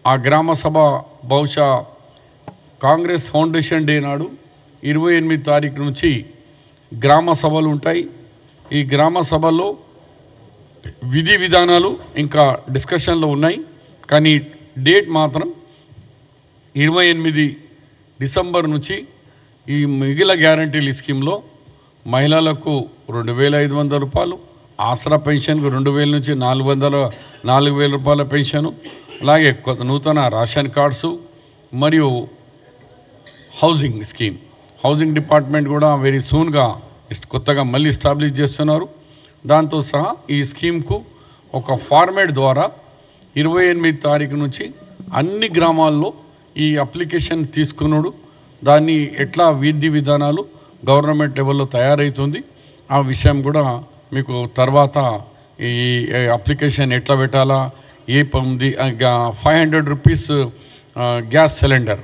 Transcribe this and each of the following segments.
ఆ గ్రామ సభ బహుశా కాంగ్రెస్ ఫౌండేషన్ డే నాడు 28 తారీఖు నుంచి గ్రామ సభలు ఉంటాయి. ఈ గ్రామ సభల్లో విధి విధానాలు ఇంకా డిస్కషన్లో ఉన్నాయి. కానీ డేట్ మాత్రం 28 డిసెంబర్ నుంచి ఈ మిగిలిన గ్యారంటీల స్కీమ్లో మహిళలకు 2,500 రూపాయలు, ఆసరా పెన్షన్కు 2,000 నుంచి 4,000 రూపాయల పెన్షను, అలాగే నూతన రేషన్ కార్డ్సు మరియు హౌసింగ్ స్కీమ్. హౌసింగ్ డిపార్ట్మెంట్ కూడా వెరీ సూన్గా కొత్తగా మళ్ళీ ఎస్టాబ్లిష్ చేస్తున్నారు. దాంతో సహా ఈ స్కీమ్కు ఒక ఫార్మేట్ ద్వారా 28 తారీఖు నుంచి అన్ని గ్రామాల్లో ఈ అప్లికేషన్ తీసుకున్నాడు. దాన్ని ఎట్లా విధి విధానాలు గవర్నమెంట్ లెవెల్లో తయారవుతుంది ఆ విషయం కూడా మీకు తర్వాత ఈ అప్లికేషన్ ఎట్లా పెట్టాలా ఏ ఉంది. 500 రూపీస్ గ్యాస్ సిలిండర్,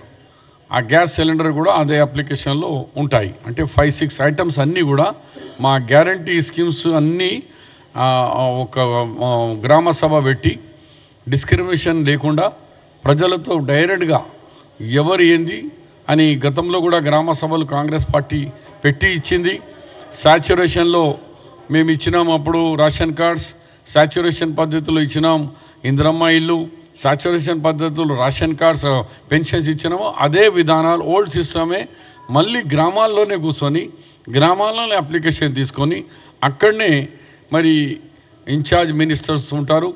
ఆ గ్యాస్ సిలిండర్ కూడా అదే అప్లికేషన్లో ఉంటాయి. అంటే 5-6 ఐటమ్స్ అన్నీ కూడా మా గ్యారంటీ స్కీమ్స్ అన్నీ ఒక గ్రామ సభ పెట్టి డిస్క్రిమినేషన్ లేకుండా ప్రజలతో డైరెక్ట్గా ఎవరు ఏంది అని గతంలో కూడా గ్రామ సభలు కాంగ్రెస్ పార్టీ పెట్టి ఇచ్చింది. సాచ్యురేషన్లో మేము ఇచ్చినాం, అప్పుడు రేషన్ కార్డ్స్ సాచ్యురేషన్ పద్ధతిలో ఇచ్చినాం. ఇందిరమ్మ ఇల్లు సాచ్యురేషన్ పద్ధతులు రేషన్ కార్డ్స్ పెన్షన్స్ ఇచ్చినాము. అదే విధానాలు ఓల్డ్ సిస్టమే మళ్ళీ గ్రామాల్లోనే కూర్చొని గ్రామాల్లోనే అప్లికేషన్ తీసుకొని అక్కడనే మరి ఇన్ఛార్జ్ మినిస్టర్స్ ఉంటారు,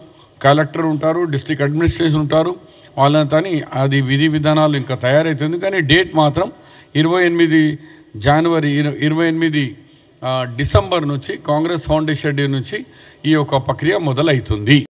కలెక్టర్ ఉంటారు, డిస్ట్రిక్ట్ అడ్మినిస్ట్రేషన్ ఉంటారు. వాళ్ళంతా అది విధి విధానాలు ఇంకా తయారవుతుంది. కానీ డేట్ మాత్రం 28 డిసెంబర్ నుంచి కాంగ్రెస్ ఫౌండేషన్ డే నుంచి ఈ యొక్క ప్రక్రియ మొదలవుతుంది.